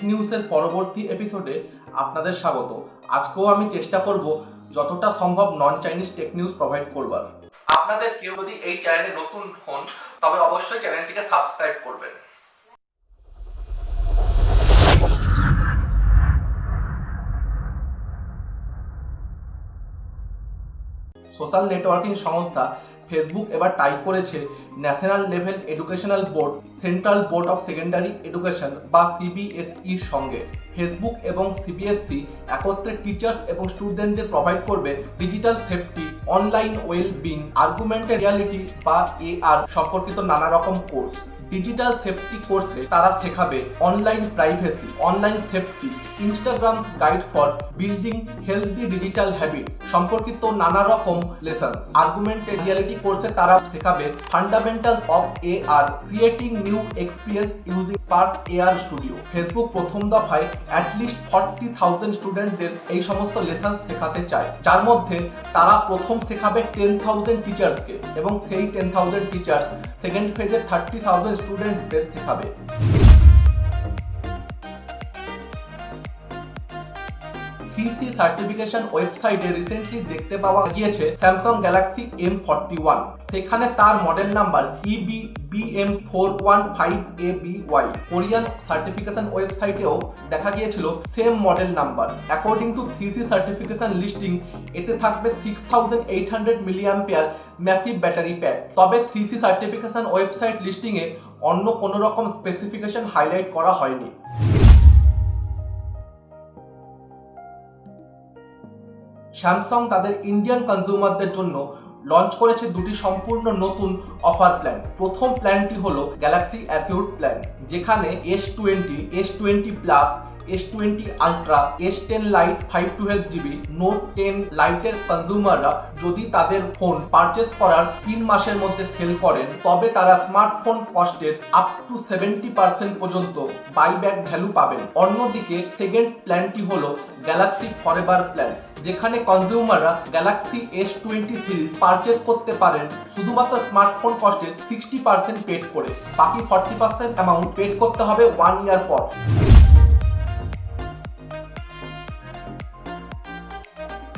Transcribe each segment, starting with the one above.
নিউজের পরবর্তী এপিসোডে আপনাদের স্বাগত। আজকেও আমি চেষ্টা করব যতটা সম্ভব নন চাইনিজ টেক নিউজ প্রোভাইড করবার। আপনাদের কেউ যদি এই চ্যানেলে নতুন হন তবে অবশ্যই চ্যানেলটিকে সাবস্ক্রাইব করবেন। সোশ্যাল নেটওয়ার্কিং সংস্থা ফেসবুক এবার টাইপ করেছে national level educational board, central board of secondary education বা সিবিএসইর সঙ্গে। ফেসবুক এবং সিবিএসই একত্রে টিচার্স এবং স্টুডেন্টদের প্রোভাইড করবে digital safety, online wellbeing, augmented reality বা এআর সম্পর্কিত নানা রকম কোর্স। ডিজিটাল সেফটি কোর্সে তারা শেখাবে online privacy, online safety, Instagram guide for building healthy digital habits সম্পর্কিত নানা রকম লেসন্স। আর্গুমেন্টেড রিয়ালিটি কোর্সে তারা শেখাবে fundamentals of AR, creating new experience using Spark AR studio. Facebook প্রথম দফায় অ্যাটলিস্ট 40,000 স্টুডেন্টদের এই সমস্ত লেসন্স শেখাতে চায়, যার মধ্যে তারা প্রথম শেখাবে 10,000 টিচার্সকে এবং সেই 10,000 টিচার্স সেকেন্ড ফেজে 30,000 স্টুডেন্টসদের শেখাবে। 3C সার্টিফিকেশন ওয়েবসাইটে রিসেন্টলি দেখতে পাওয়া গিয়েছে স্যামসাং গ্যালাক্সি M41। সেখানে তার model number EBBM415ABY। Korean certification ওয়েবসাইটেও দেখা গিয়েছিল same model number. According to 3C certification listing, এতে থাকবে 6800 মিলিঅ্যাম্পিয়ার ম্যাসিভ ব্যাটারি প্যাক। তবে 3C সার্টিফিকেশন ওয়েবসাইট লিস্টিংয়ে অন্য কোনো রকম স্পেসিফিকেশন হাইলাইট করা হয়নি। স্যামসাং তাদের ইন্ডিয়ান কনজিউমারদের জন্য লঞ্চ করেছে দুটি সম্পূর্ণ নতুন অফার প্ল্যান। প্রথম প্ল্যানটি হলো গ্যালাক্সি অ্যাসিউড প্ল্যান, যেখানে S20, S20 plus, S20 ultra, S10 light 512GB, note 10 লাইটের কনজিউমাররা যদি তাদের ফোন পারচেস করার 3 মাসের মধ্যে সেল করেন, তবে তারা স্মার্টফোন কস্টের আপ টু 70% পর্যন্ত বাইব্যাক ভ্যালু পাবেন। অন্যদিকে সেকেন্ড প্ল্যানটি হলো গ্যালাক্সি ফরএভার প্ল্যান, যেখানে কনজিউমাররা গ্যালাক্সি S20 সিরিজ পারচেস করতে পারেন শুধুমাত্র স্মার্টফোন কস্টের 60% পেড করে। বাকি 40% অ্যামাউন্ট পেড করতে হবে 1 ইয়ার পর।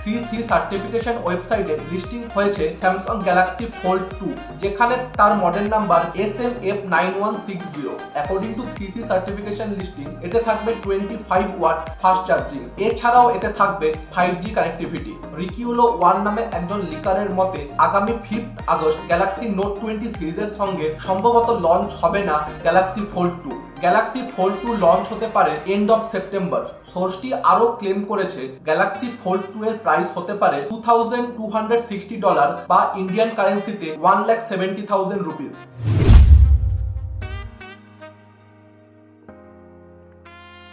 3C সার্টিফিকেশন ওয়েবসাইটে লিস্টিং হয়েছে স্যামসাং গ্যালাক্সি ফোল্ড 2, যেখানে তার model number SMF9160। According to 3C certification listing, এতে থাকবে 25 ওয়াট ফাস্ট চার্জিং। এছাড়াও এতে থাকবে 5G কানেক্টিভিটি। রিকিউলো 1 নামে একজন লিকারের মতে আগামী 5 আগস্ট গ্যালাক্সি নোট 20 সিরিজের সঙ্গে সম্ভবত লঞ্চ হবে না Galaxy fold 2। Galaxy fold 2 launch হতে পারে এন্ড অফ সেপ্টেম্বর। সোর্সটি আরও ক্লেম করেছে গ্যালাক্সি ফোল্ড 2 এর প্রাইস হতে পারে $2,260 বা ইন্ডিয়ান কারেন্সিতে 1,70,000 রুপিস।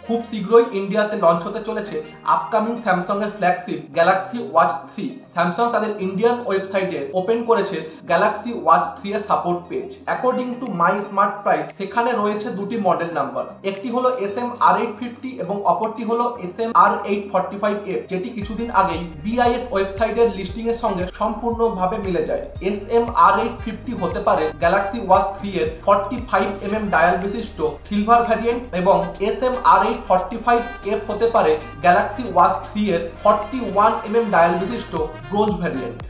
খুব শীঘ্রই ইন্ডিয়াতে লঞ্চ হতে চলেছে আপকামিং স্যামসাং এর ফ্ল্যাগশিপ গ্যালাক্সি ওয়াচ 3। স্যামসাং তাদের ইন্ডিয়ান ওয়েবসাইটে ওপেন করেছে গ্যালাক্সি ওয়াচ 3 এর support page. According to my smart price, সেখানে রয়েছে দুটি মডেল নাম্বার। একটি হলো SM-R850 এবং অপরটি হলো SM-R845F, যেটি কিছুদিন আগেই BIS ওয়েবসাইটের লিস্টিং এর সঙ্গে সম্পূর্ণভাবে মিলে যায়। SM-R850 হতে পারে গ্যালাক্সি ওয়াচ 3 এর 45mm ডায়াল বিশিষ্ট সিলভার ভ্যারিয়েন্ট এবং SM-R845F হতে পারে গ্যালাক্সি ওয়াচ 3 এর 41mm ডায়াল বিশিষ্ট ব্রোঞ্জ ভ্যারিয়েন্ট।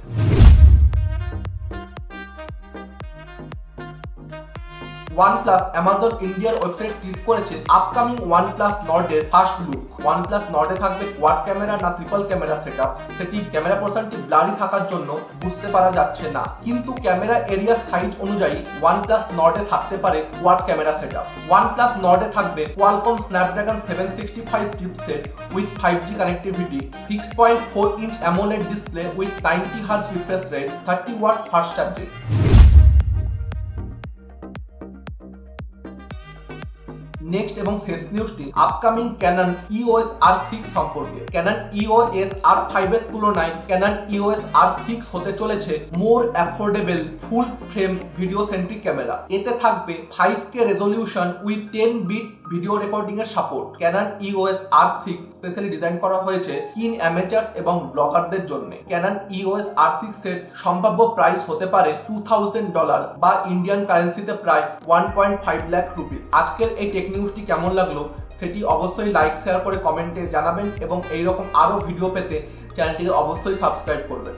OnePlus অ্যামাজন ইন্ডিয়ার ওয়েবসাইট টিজ করেছে আপকামিং OnePlus নর্ডের ফার্স্ট লুক। OnePlus নর্ডে থাকবে কোয়াড ক্যামেরা না ট্রিপল ক্যামেরা সেটআপ, সেটি ক্যামেরা পোর্শনটি ব্লারি থাকার জন্য বুঝতে পারা যাচ্ছে না, কিন্তু ক্যামেরা এরিয়া সাইজ অনুযায়ী OnePlus নর্ডে থাকতে পারে কোয়াড ক্যামেরা সেটআপ। OnePlus নর্ডে থাকবে Qualcomm Snapdragon 765 chipset with 5G connectivity, 6.4 inch AMOLED display with 90 Hz refresh rate, 30 watt fast charging. Next এবং শেষ নিউজটি আপকামিং ক্যানন EOS R6 সম্পর্কে। ক্যানন EOS R5 এর তুলনায় ক্যানন EOS R6 হতে চলেছে more affordable full frame video centric camera. এতে থাকবে 5K resolution with 10 bit video recording এর support. Canon EOS R6 specially design করা হয়েছে কিন অ্যামেচার্স এবং ব্লগারদের জন্য। ক্যানন EOS R6 এর সম্ভাব্য প্রাইস হতে পারে $2,000 বা ইন্ডিয়ান কারেন্সিতে প্রায় 1.5 লাখ রুপিস। আজকের এই টেকনিক নিউজটি কেমন লাগলো সেটি অবশ্যই লাইক শেয়ার করে কমেন্টে জানাবেন এবং এইরকম আরও ভিডিও পেতে চ্যানেলটিকে অবশ্যই সাবস্ক্রাইব করবেন।